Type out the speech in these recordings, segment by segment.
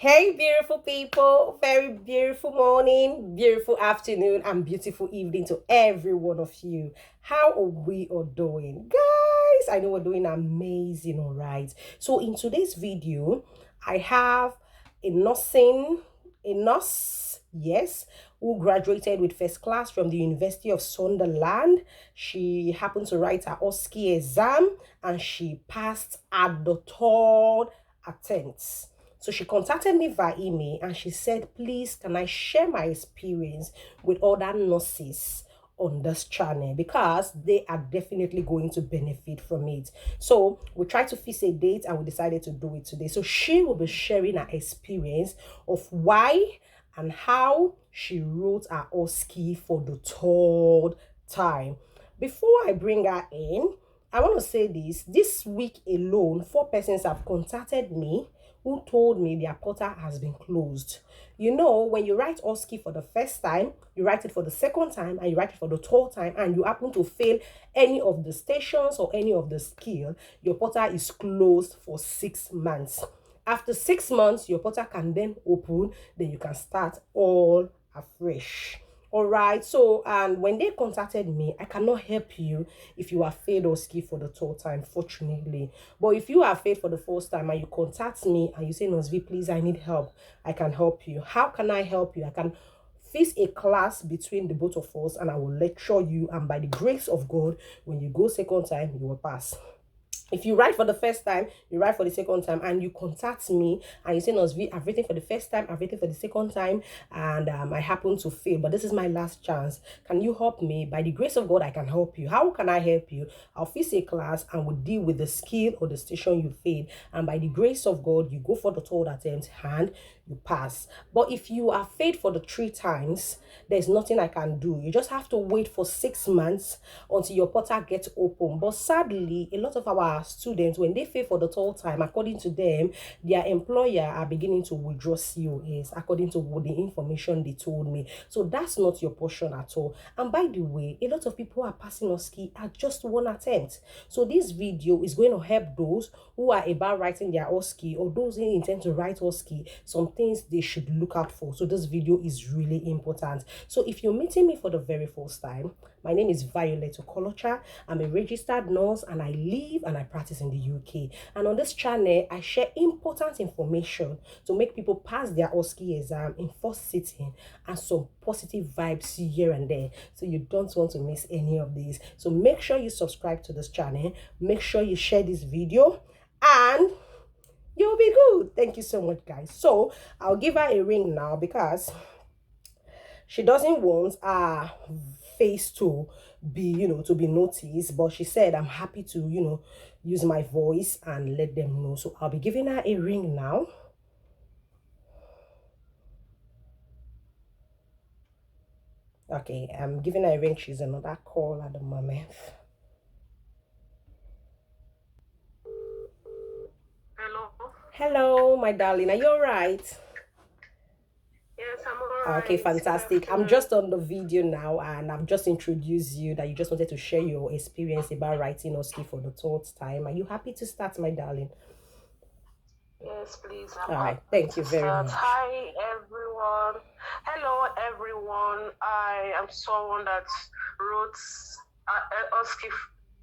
Hey, beautiful people, very beautiful morning, beautiful afternoon, and beautiful evening to every one of you. How are we all doing? Guys, I know we're doing amazing, all right. So, in today's video, I have a nurse, yes, who graduated with first class from the University of Sunderland. She happened to write her Osce exam and she passed at the third attempt. So she contacted me via email and she said, please, can I share my experience with other nurses on this channel because they are definitely going to benefit from it. So we tried to fix a date and we decided to do it today. So she will be sharing her experience of why and how she wrote her OSCE for the third time. Before I bring her in, I want to say this week alone, 4 persons have contacted me who told me their portal has been closed. You know, when you write OSCE for the first time, you write it for the second time, and you write it for the third time, and you happen to fail any of the stations or any of the skill, your portal is closed for 6 months. After 6 months, your portal can then open, then you can start all afresh. All right, so and when they contacted me, I cannot help you if you are failed or ski for the third time, fortunately. But if you are failed for the first time and you contact me and you say, Nosvi, please, I need help, I can help you. How can I help you? I can fix a class between the both of us and I will lecture you. And by the grace of God, when you go second time, you will pass. If you write for the first time, you write for the second time, and you contact me and you say, Nosvi, I've written for the first time, I've written for the second time, and I happen to fail, but this is my last chance. Can you help me? By the grace of God, I can help you. How can I help you? I'll fix a class and we'll deal with the skill or the station you failed. And by the grace of God, you go for the third attempt and you pass. But if you are failed for the 3 times, there's nothing I can do. You just have to wait for 6 months until your portal gets open. But sadly, a lot of our students, when they fail for the third time, according to them, their employer are beginning to withdraw COS according to what the information they told me. So that's not your portion at all. And by the way, a lot of people are passing OSCE at just 1 attempt. So this video is going to help those who are about writing their OSCE or those who intend to write OSCE, some things they should look out for. So this video is really important. So if you're meeting me for the very first time, my name is Violet Okolocha. I'm a registered nurse and I live and I practice in the UK. And on this channel, I share important information to make people pass their OSCE exam in first sitting and some positive vibes here and there. So you don't want to miss any of these. So make sure you subscribe to this channel. Make sure you share this video and you'll be good. Thank you so much, guys. So I'll give her a ring now because she doesn't want her face to be, to be noticed, but she said, I'm happy to, use my voice and let them know. So I'll be giving her a ring now. Okay, I'm giving her a ring. She's another call at the moment. Hello, my darling. Are you all right? Yes, I'm all right. Okay, fantastic. I'm just on the video now and I've just introduced you that you just wanted to share your experience about writing OSCE for the third time. Are you happy to start, my darling? Yes, please. All right, thank you very much. Hi, everyone. Hello, everyone. I am someone that wrote OSCE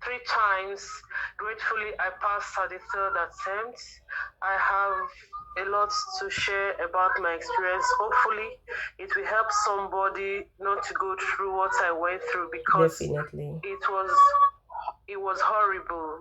3 times. Gratefully, I passed at the 3rd attempt. I have a lot to share about my experience. Hopefully, it will help somebody not to go through what I went through because Definitely. it was horrible.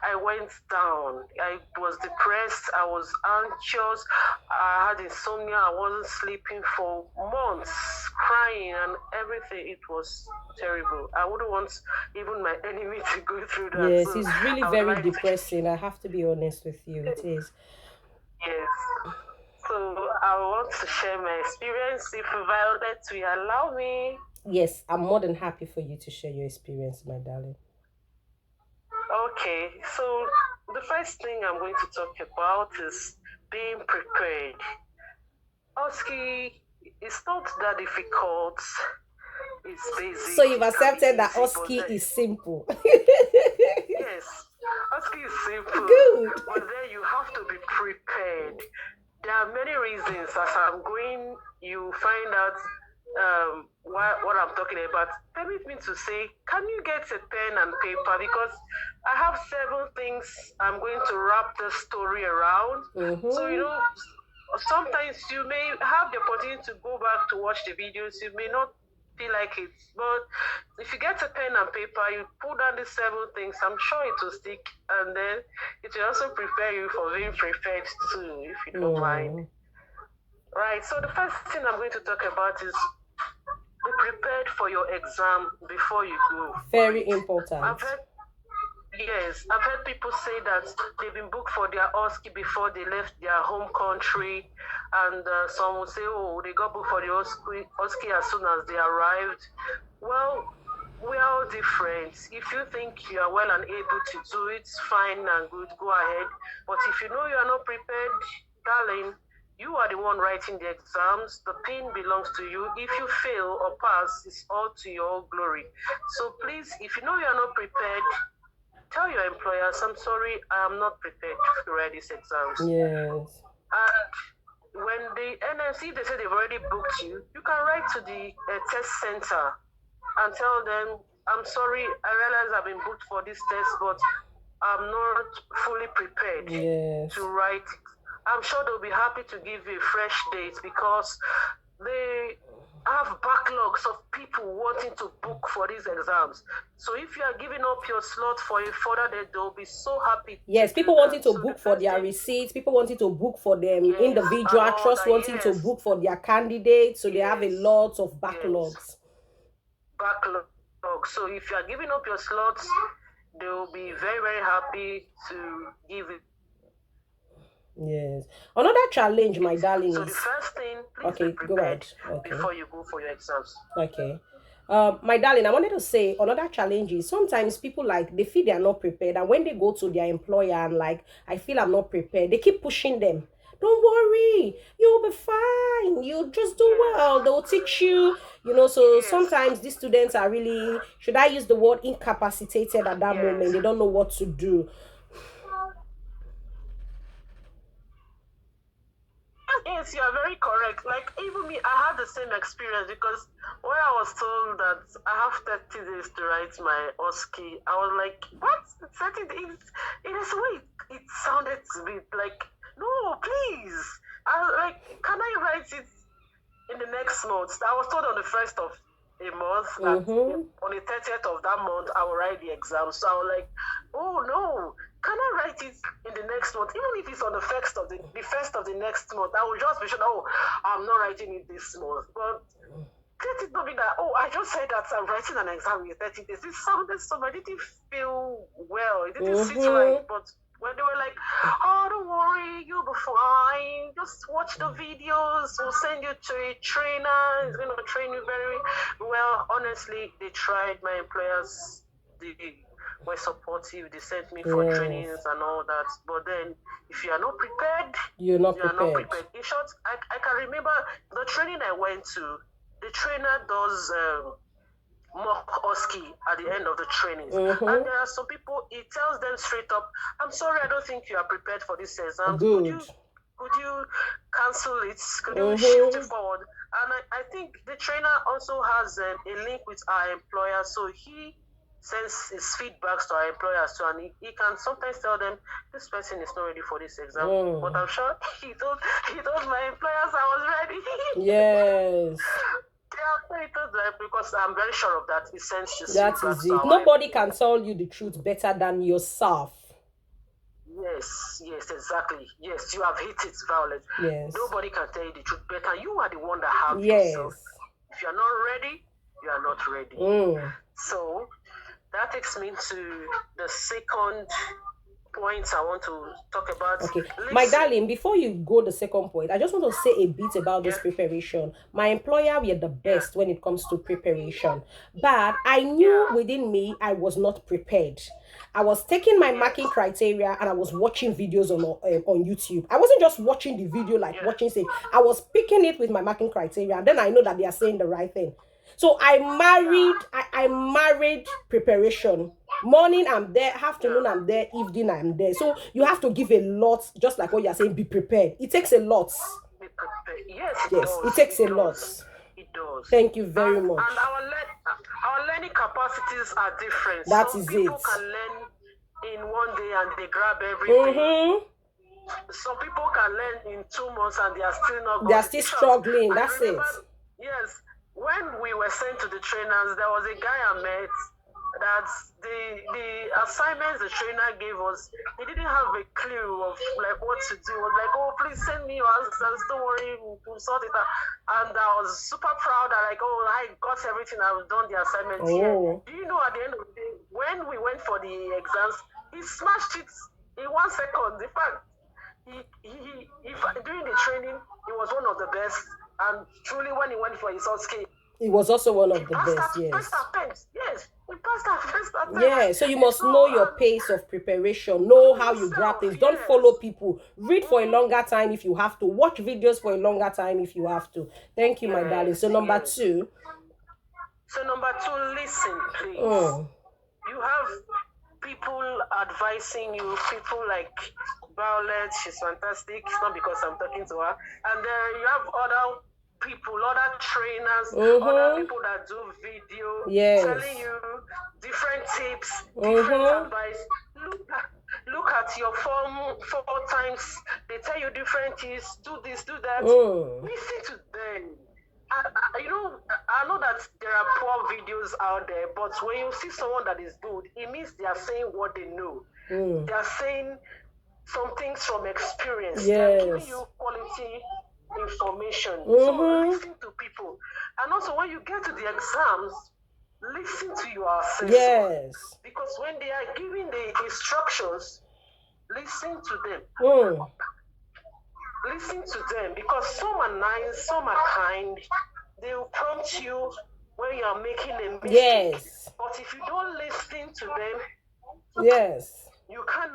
I went down. I was depressed. I was anxious. I had insomnia. I wasn't sleeping for months, crying and everything. It was terrible. I wouldn't want even my enemy to go through that. Yes, So it's really very depressing. I have to be honest with you. It is. Yes. So I want to share my experience if Violet will allow me. Yes, I'm more than happy for you to share your experience, my darling. Okay, so the first thing I'm going to talk about is being prepared. OSCE is not that difficult. It's basic. So you've accepted that OSCE is simple. Yes, OSCE is simple. Good. But then you have to be prepared. There are many reasons. As I'm going, you find out what I'm talking about. Permit me to say, can you get a pen and paper? Because I have 7 things I'm going to wrap the story around. So, sometimes you may have the opportunity to go back to watch the videos. You may not feel like it, but if you get a pen and paper, you put down the 7 things, I'm sure it will stick, and then it will also prepare you for being prepared too, if you don't mind. Right, so the first thing I'm going to talk about is be prepared for your exam before you go. Very important. I've heard people say that they've been booked for their Osce before they left their home country, and some will say, oh, they got booked for the Osce as soon as they arrived. Well, we are all different. If you think you are well and able to do it, fine and good, go ahead. But if you know you are not prepared, darling, you are the one writing the exams. The pin belongs to you. If you fail or pass, it's all to your glory. So please, if you know you are not prepared, tell your employers, I'm sorry, I am not prepared to write these exams. Yes. And when the NMC, they say they've already booked you, you can write to the test center and tell them, I'm sorry, I realize I've been booked for this test, but I'm not fully prepared to write it. I'm sure they'll be happy to give you a fresh date because they have backlogs of people wanting to book for these exams. So if you are giving up your slot for a further date, they'll be so happy. Yes, people wanting to book for their receipts, people wanting to book for them individual, trust wanting to book for their candidates. So they have a lot of backlogs. So if you are giving up your slots, they will be very, very happy to give it. Yes. Another challenge, my darling, so is... the first thing, please okay, be prepared go ahead. before you go for your exams. Okay. My darling, I wanted to say another challenge is sometimes people they feel they are not prepared, and when they go to their employer and I feel I'm not prepared, they keep pushing them. Don't worry, you'll be fine. You'll just do well. They'll teach you, So sometimes these students are really, should I use the word incapacitated at that moment? They don't know what to do. Yes, you are very correct. Like even me, I had the same experience because when I was told that I have 30 days to write my Osce, I was like, what? 30 days? In a way, it sounded to me like, no, please. I was like, can I write it in the next month? I was told on the 1st of a month that on the 30th of that month I will write the exam. So I was like, oh no, can I write it in the next month? Even if it's on the first of the the next month, I will just be sure, oh, I'm not writing it this month. But let it not be that, oh, I just said that I'm writing an exam in 30 days. It sounded so, I didn't feel well. It didn't sit right. But when they were like, oh, don't worry, you'll be fine. Just watch the videos. We'll send you to a trainer. He's going to train you very well. Honestly, they tried. My employers, they were supportive. They sent me for trainings and all that. But then, if you are not prepared, you're not prepared. In short, I can remember the training I went to. The trainer does mock Osce at the end of the trainings. And there are some people, he tells them straight up, I'm sorry, I don't think you are prepared for this exam. Could you cancel it? Could you shift it forward? And I think the trainer also has a link with our employer, so he sends his feedbacks to our employers too, and he can sometimes tell them this person is not ready for this exam. But I'm sure he told my employers I was ready. Yes. Because I'm very sure of that. He sends his that is it. Nobody can tell you the truth better than yourself. Yes, exactly. Yes, you have hit it, Violet. Yes. Nobody can tell you the truth better. You are the one that have yourself. If you're not ready, you are not ready. So that takes me to the second point I want to talk about. Okay, my darling, before you go the second point, I just want to say a bit about this preparation. My employer were the best when it comes to preparation, but I knew within me I was not prepared. I was taking my marking criteria and I was watching videos on YouTube. I wasn't just watching the video watching it. I was picking it with my marking criteria, and then I know that they are saying the right thing. So I married preparation. Morning, I'm there. Afternoon, I'm there. Evening, I'm there. So you have to give a lot, just like what you're saying, be prepared. It takes a lot. Be prepared. Yes, it Yes, does. it takes It a lot. does. It does. Thank you very And much. our learning capacities are different. That Some is people it. can learn in one day and they grab everything. Mm-hmm. Some people can learn in 2 months and they are still not. They are still struggling. I That's remember, it. yes, when we were sent to the trainers, there was a guy I met that the assignments the trainer gave us, he didn't have a clue of like what to do. He was like, oh, please send me your answers, don't worry, we'll sort it out. And I was super proud that like, oh, I got everything, I've done the assignment here. Do you know, at the end of the day, when we went for the exams, he smashed it in 1 second. In fact, during the training, he was one of the best. And truly, when he went for his Osce, he was also one of the best. Yes, he passed that first attempt. Yeah, so you must know your pace of preparation, know how you grab things. Don't follow people. Read for a longer time if you have to. Watch videos for a longer time if you have to. Thank you, my darling. So number 2. So number 2, listen, please. You have people advising you, people like Violet, she's fantastic. It's not because I'm talking to her. And you have other people, other trainers, other people that do video, telling you different tips, different advice. Look at your form 4 times. They tell you different things. Do this, do that. Listen to them. I know that there are poor videos out there, but when you see someone that is good, it means they are saying what they know. They are saying some things from experience. They are giving you quality information. So listen to people. And also when you get to the exams, listen to your assessor. Because when they are giving the instructions, listen to them. Listen to them, because some are nice, some are kind. They will prompt you when you are making a mistake. But if you don't listen to them, you can't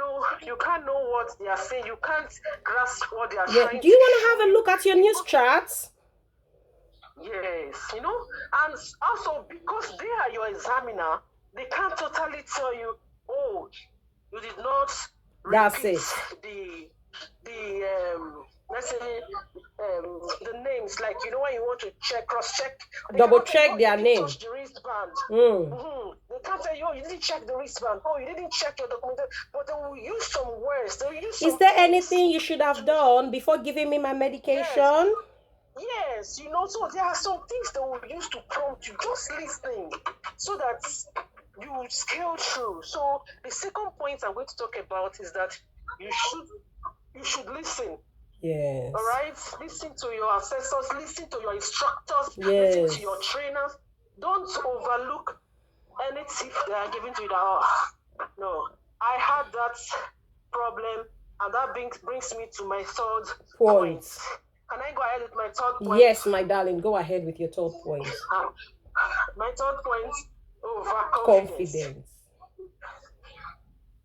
know what they are saying. You can't grasp what they are trying to do. Do you want to have a look at your news charts? Yes, and also because they are your examiner, they can't totally tell you, oh, you did not repeat let's say the names, like when you want to cross check, double check their name. Touch the wristband. They can't tell you, oh, you didn't check the wristband. Oh, you didn't check your document. But they will use some words. They will use some. Is there anything you should have done before giving me my medication? Yes, so there are some things they will use to prompt you. Just listening, so that you will scale through. So the second point I'm going to talk about is that you should listen. Yes. All right. Listen to your assessors. Listen to your instructors. Listen to your trainers. Don't overlook any tip they are giving to you. No, I had that problem, and that brings me to my third point. Can I go ahead with my third point? Yes, my darling. Go ahead with your third point. My third point: overconfidence.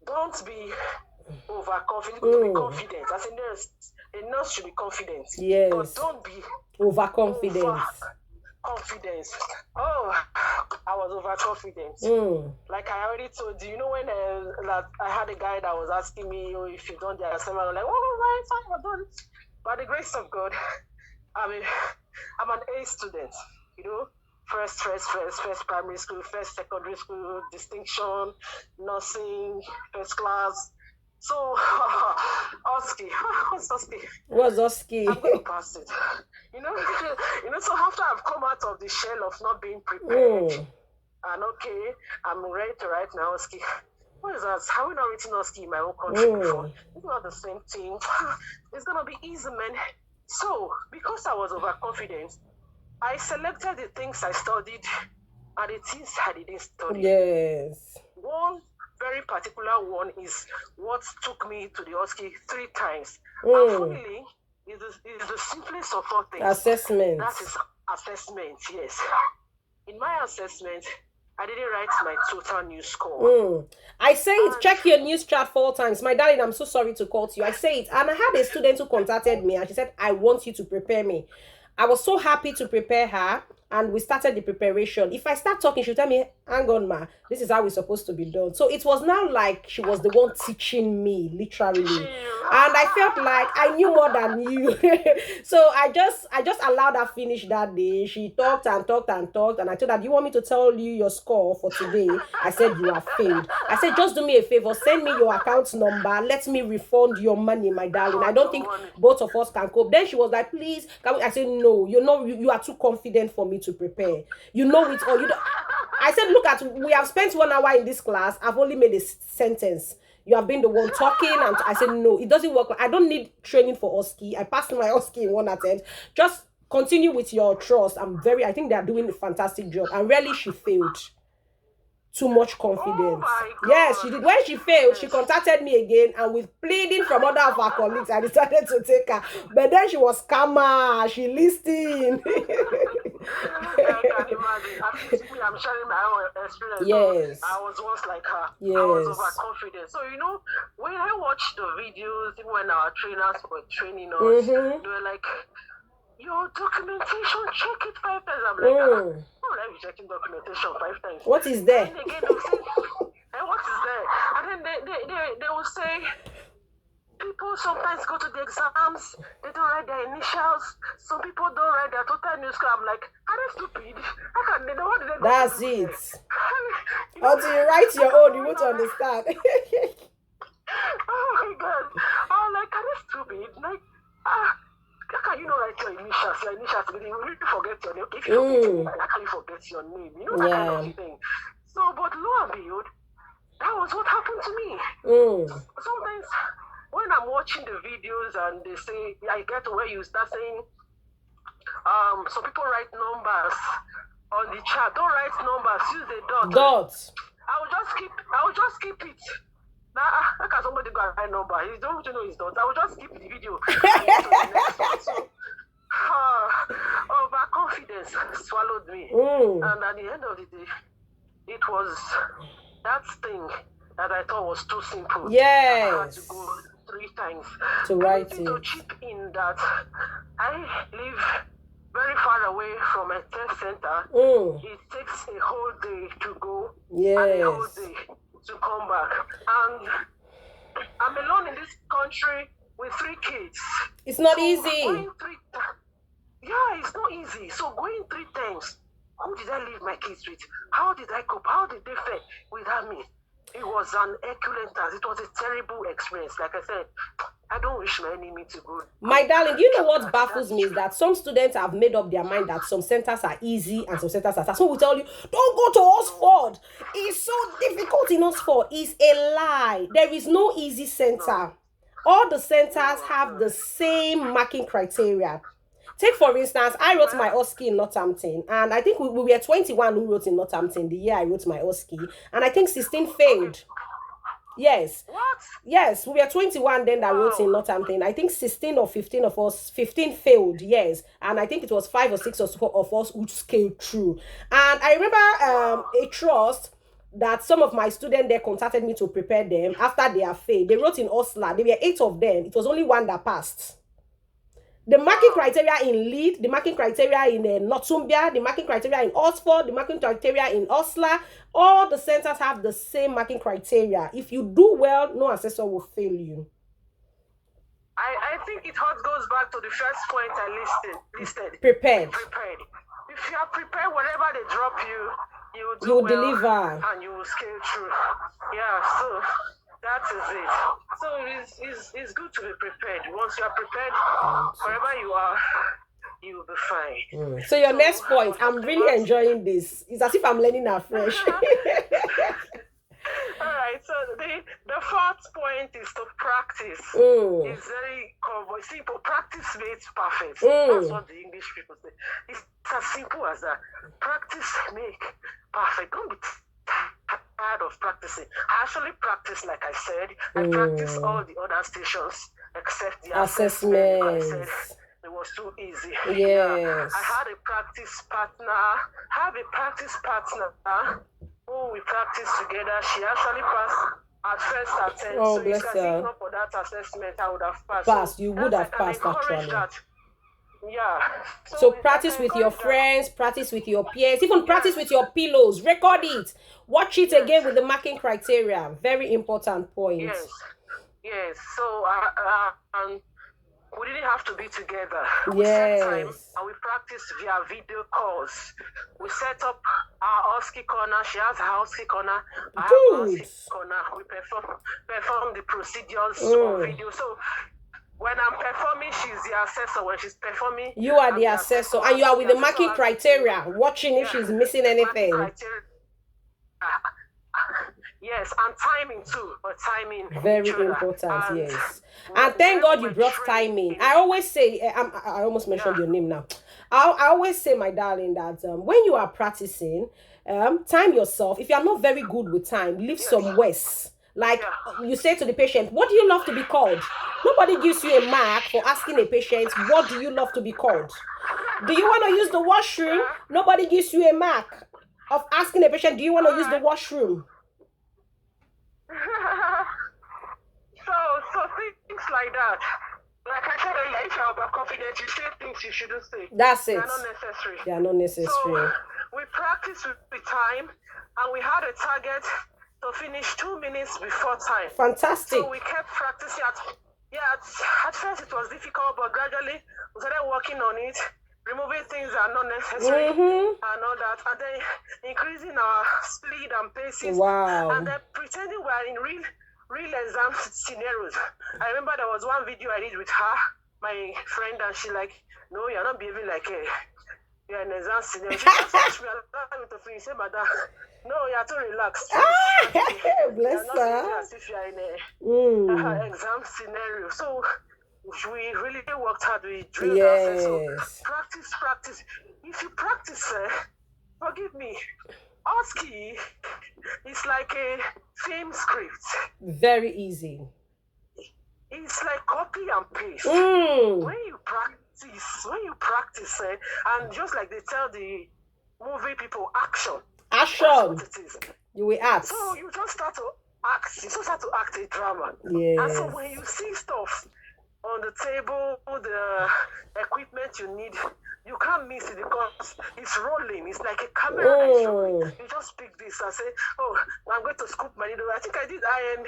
Don't be overconfident. Be confident. As a nurse should be confident. Yes. But don't be overconfident. Confidence. Oh, I was overconfident. Like I already told you, when that I had a guy that was asking me, oh, if you've done the assignment, I'm like, oh, right, I've done it. By the grace of God, I'm an A student. First primary school, first secondary school, distinction, nursing, first class. So, Osce, what's Osce? What's Osce? I'm going to pass it. So after I've come out of the shell of not being prepared, and okay, I'm ready to write my Osce. What is that? Have we not written Osce in my own country before? It's not the same thing. It's going to be easy, man. So, because I was overconfident, I selected the things I studied and the things I didn't study. Yes. One very particular one is what took me to the Osce 3 times. And finally, is the simplest of all things. Assessment. That is assessment, yes. In my assessment, I didn't write my total news score. I say it, check your news chart 4 times. My darling, I'm so sorry to call to you. I say it. And I had a student who contacted me and she said, I want you to prepare me. I was so happy to prepare her. and we started the preparation. If I start talking, she'll tell me, hang on, ma, this is how it's supposed to be done. So it was now like she was the one teaching me, literally. And I felt like I knew more than you. So I just allowed her finish that day. She talked and talked and talked, and I told her, do you want me to tell you your score for today? I said, you have failed. I said, just do me a favor, send me your account number, let me refund your money, my darling. I don't think both of us can cope. Then she was like, please, can we? I said, no, you are too confident for me to prepare. You know it, or you don't. I said, look at, we have spent 1 hour in this class. I've only made a sentence. You have been the one talking. And I said, no, it doesn't work. I don't need training for Osce. I passed my Osce in one attempt. Just continue with your trust. I think they're doing a fantastic job. And really, she failed. Too much confidence. Yes, she did. When she failed, she contacted me again, and with pleading from other of our colleagues, I decided to take her. But then she was calmer. She listened. I can imagine. At least me, I'm sharing my own experience. Yes. I was once like her. Yes. I was overconfident. So, when I watched the videos, even when our trainers were training us, they were like, your documentation, check it 5 times. I'm like, oh, let me checking documentation 5 times. What is there? And again, they'll say, what is there? And then they will say, people sometimes go to the exams, they don't write their initials. Some people don't write their total new score. I'm like, are they stupid? How can they know what they That's it. Until you write your own, you won't understand. Oh my God. I'm like, are they stupid? Like, how can you not write your initials? Your initials, you really forget your name. If you forget, how can you forget your name? That kind of thing. So, but lo and behold, that was what happened to me. Sometimes when I'm watching the videos and they say, I get to where you start saying, some people write numbers on the chat. Don't write numbers, use a dot. Dots. I will just keep it. Now, how can somebody go and write number? He don't know his dots. I will just skip the video. So, overconfidence swallowed me. And at the end of the day, it was that thing that I thought was too simple. Yes. I had to go 3 times to write it. To chip in that I live very far away from my test center. It takes a whole day to go and a whole day to come back. And I'm alone in this country with 3 kids. It's not easy. It's not easy. So going 3 times, who did I leave my kids with? How did I cope? How did they fare without me? It was an excellent task. It was a terrible experience. Like I said, I don't wish my enemy to go. My darling, do you know what baffles me is that some students have made up their mind that some centers are easy and some centers are tough. So we tell you, don't go to Oxford. It's so difficult in Oxford. It's a lie. There is no easy center. All the centers have the same marking criteria. Take, for instance, I wrote my Osce in Northampton, and I think we were 21 who wrote in Northampton the year I wrote my Osce, and I think 16 failed. Yes. What? Yes, we were 21 then that wrote in Northampton. I think 16 or 15 of us, 15 failed, yes. And I think it was 5 or 6 of us who scaled through. And I remember a trust that some of my students there contacted me to prepare them after they have failed. They wrote in Osla. There were 8 of them. It was only 1 that passed. The marking criteria in Leeds, the marking criteria in Northumbria, the marking criteria in Oxford, the marking criteria in Oslo, all the centers have the same marking criteria. If you do well, no assessor will fail you. I think it all goes back to the first point I listed. Prepared. If you are prepared, whenever they drop you, you will do you will well deliver. And you will scale through. Yeah, so that is it. So it's good to be prepared. Once you are prepared, wherever you are, you will be fine. So your next point, I'm really enjoying this. It's as if I'm learning afresh. All right, so the 4th point is to practice. It's very simple. Practice makes perfect. That's what the English people say. It's as simple as that. Practice make perfect. Don't be tired of practicing. I actually practice, like I said. I practice all the other stations except the assessment. I said it was too easy. Yes. I had a practice partner who we practiced together. She actually passed at first attempt. Oh, so bless if I her. didn't know for that assessment, I would have passed. You would have passed, encourage actually. That. Yeah. So I practice can with your encourage that. friends, practice with your peers, even practice with Yes. your pillows. Record it. Watch it Yes. again with the marking criteria. Very important point. Yes. Yes. So we didn't have to be together. We set time Yes. and we practiced via video calls. We set up our Osce corner. She has her Osce corner. I have my Good. Osce corner. We perform the procedures on Mm. video. So when I'm performing, she's the assessor. When she's performing, You are I'm the the assessor, assessor. and you are with The the assessor marking has the criteria, watching if yeah, she's missing marking anything. criteria. Yes, and timing too, but timing each Very other. important, And yes. And thank when God we you were brought timing. trained, I always say, I almost yeah, mentioned your name now. I always say, my darling, that when you are practicing, time yourself. If you are not very good with time, leave yes, some ways. Like yeah. you say to the patient, what do you love to be called? Nobody gives you a mark for asking a patient, what do you love to be called? Do you want to use the washroom? Yeah. Nobody gives you a mark of asking a patient, do you want to All use the right. washroom? So things like that. Like I said earlier, if you're overconfident, you say things you shouldn't say. That's They it. are not necessary. They are not So necessary. we practiced with time, and we had a target to finish 2 minutes before time. Fantastic. So we kept practicing. At first it was difficult, but gradually we started working on it, removing things that are not necessary and all that, and then increasing our speed and paces, Wow. and then pretending we are in real exam scenarios. I remember there was one video I did with her, my friend, and she like, no, you're not behaving like you're an exam scenario. She just asked me to finish. Say, madam, no, you're too relaxed. Bless you're not behaving her. as if you're in a exam scenario. So we really worked hard. We drilled ourselves. So practice. If you practice, forgive me, Osce is like a film script. Very easy. It's like copy and paste. When you practice, and just like they tell the movie people, action. Action. That's what it is. You will act. So you just start to act. You just start to act a drama. Yes. And so when you see stuff on the table, the equipment you need, you can't miss it because it's rolling. It's like a camera that's rolling. You just pick this and say, oh, I'm going to scoop my needle. I think I did iron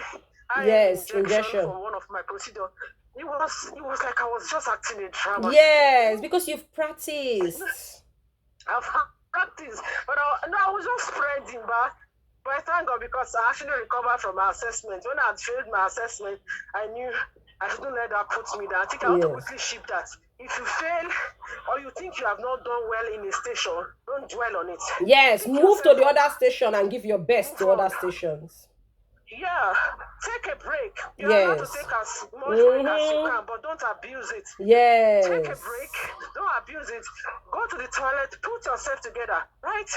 injection for one of my procedures. It was like I was just acting a drama. Yes, because you've practiced. I've practiced, but I was just spreading back. But thank God because I actually recovered from my assessment. When I had failed my assessment, I knew I shouldn't let that put me down. I think I want to quickly shift that. If you fail or you think you have not done well in a station, don't dwell on it. Yes, move to the other station and give your best to other stations. Yeah, take a break. You are allowed to take as much break as you can, but don't abuse it. Yes. Take a break. Don't abuse it. Go to the toilet. Put yourself together. Right?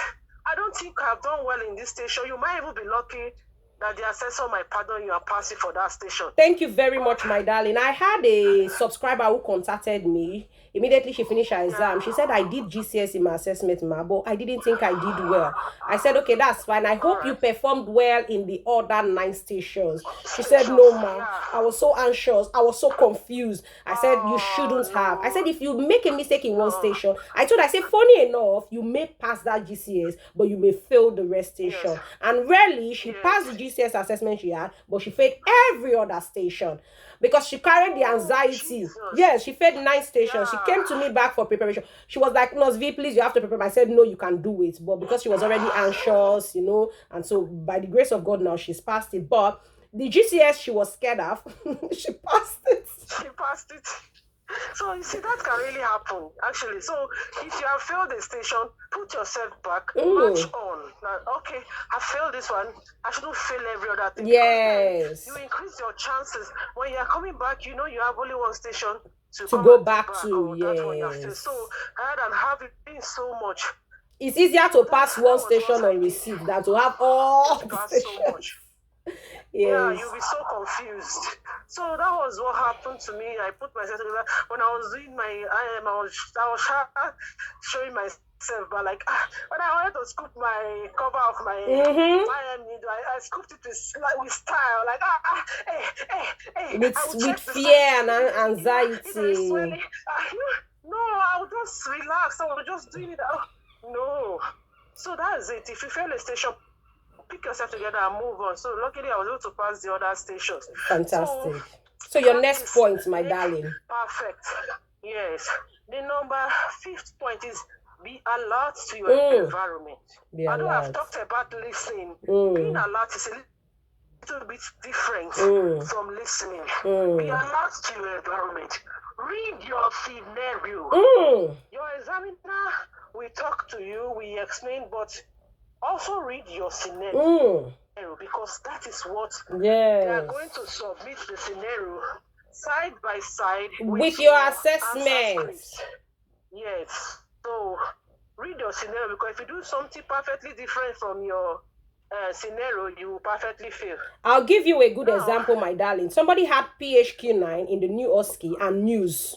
I don't think I've done well in this station. You might even be lucky that the assessor might pardon you and pass it for that station. Thank you very much, my darling. I had a subscriber who contacted me. Immediately she finished her exam. She said, I did GCS in my assessment, ma, but I didn't think I did well. I said, okay, that's fine. I hope you performed well in the other 9 stations. She said, no, ma. I was so anxious. I was so confused. I said, you shouldn't have. I said, if you make a mistake in one station, I said, funny enough, you may pass that GCS, but you may fail the rest station. And rarely she passed the GCS assessment she had, but she failed every other station because she carried the anxiety. Yes, she failed 9 stations. She came to me back for preparation. She was like, Nurse V, please, you have to prepare. I said, no, you can do it. But because she was already anxious, and so by the grace of God now she's passed it. But the GCS she was scared of, she passed it. She passed it. So you see, that can really happen, actually. So if you have failed a station, put yourself back, march on. Like, okay, I failed this one. I shouldn't fail every other thing. Yes. You increase your chances. When you are coming back, you know you have only one station to go back to. Yes. So rather than having so much, it's easier to pass one station on receipt than to have all the stations. So much. Yes. Yeah, you'll be so confused. So that was what happened to me. I put myself together. When I was doing my IM, I was showing myself, but like when I wanted to scoop my cover of my IM needle, I scooped it with style, like hey. With fear and anxiety. No, I just relax. I was just doing it. No. So that's it. If you fail a station, pick yourself together and move on. So luckily I was able to pass the other stations. Fantastic. So your next point, my darling. Perfect. Yes. The number 5th point is be alert to your environment. Although I've talked about listening, being alert is a little bit different from listening. Be alert to your environment. Read your scenario. Your examiner will talk to you, we explain, but also read your scenario because that is what they are going to submit the scenario side by side with your assessment. Yes. So read your scenario because if you do something perfectly different from your scenario, you will perfectly fail. I'll give you a good example, my darling. Somebody had PHQ9 in the new Osce and news.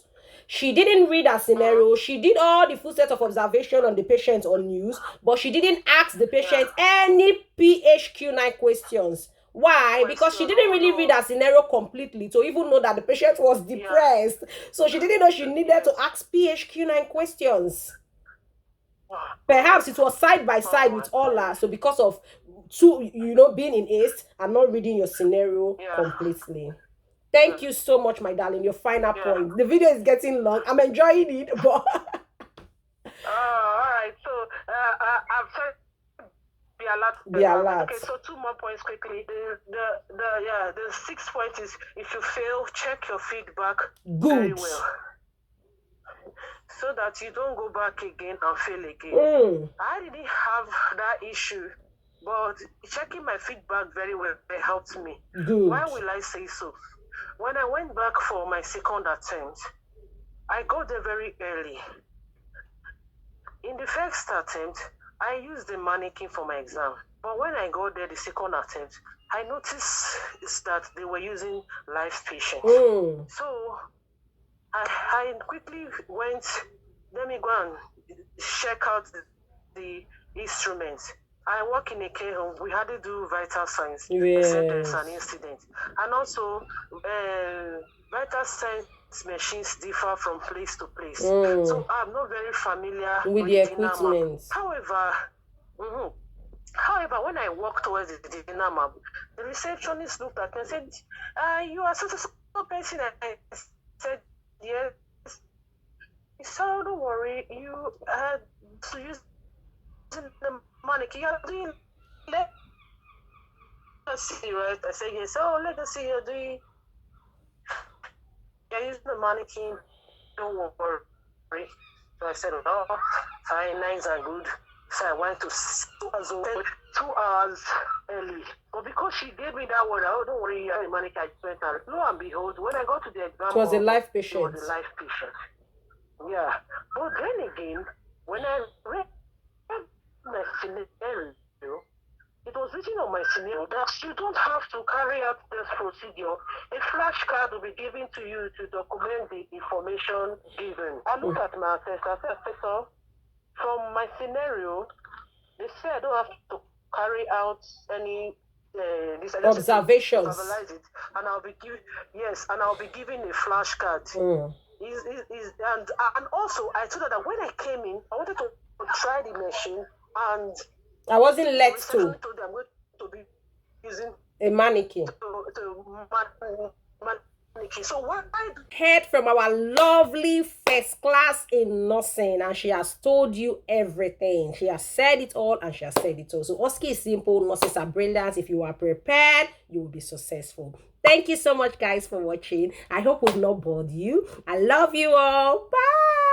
She didn't read her scenario. She did all the full set of observation on the patient on news, but she didn't ask the patient any PHQ9 questions. Why? Because she didn't really read her scenario completely to even know that the patient was depressed. So she didn't know she needed to ask PHQ9 questions. Perhaps it was side by side with Ola. So because of being in ACE and not reading your scenario completely. Thank you so much, my darling. Your final point. The video is getting long. I'm enjoying it, but all right. So I've said be alert. Be alert. Okay, so 2 more points quickly. The 6th point is if you fail, check your feedback very well, so that you don't go back again and fail again. I didn't have that issue, but checking my feedback very well helped me. Why will I say so? When I went back for my second attempt, I got there very early. In the first attempt, I used the mannequin for my exam. But when I got there the second attempt, I noticed that they were using live patients. So I quickly went, let me go and check out the instruments. I work in a care home. We had to do vital signs. They said there's an incident. And also, vital signs machines differ from place to place. So I'm not very familiar with the equipment. However, when I walked towards the Dynamap, the receptionist looked at me and said, you are such a person. I said, yes. So don't worry, you had to use the mannequin. You're doing, let's see, right? I said, yes. So let us see, you're doing, you're using the mannequin. Don't worry. So I said, oh, fine, nice and good. So I went to 2 hours early. But because she gave me that word, oh, don't worry, you're the mannequin. I went and lo and behold, when I got to the exam, it was a live patient. It was a live patient. Yeah. But then again, when I read my scenario, it was written on my scenario that you don't have to carry out this procedure. A flashcard will be given to you to document the information given. I looked at my assessor. I said, Assessor, from my scenario, they said I don't have to carry out any observations. And I'll be given a flashcard. And also I told her that when I came in, I wanted to try the machine, and I wasn't let to. Told them I'm going to be using a mannequin. So what I heard from our lovely first class in nursing, and she has told you everything. She has said it all, and she has said it all. So Osce is simple. Nurses are brilliant. If you are prepared, you will be successful. Thank you so much, guys, for watching. I hope we've not bored you. I love you all. Bye.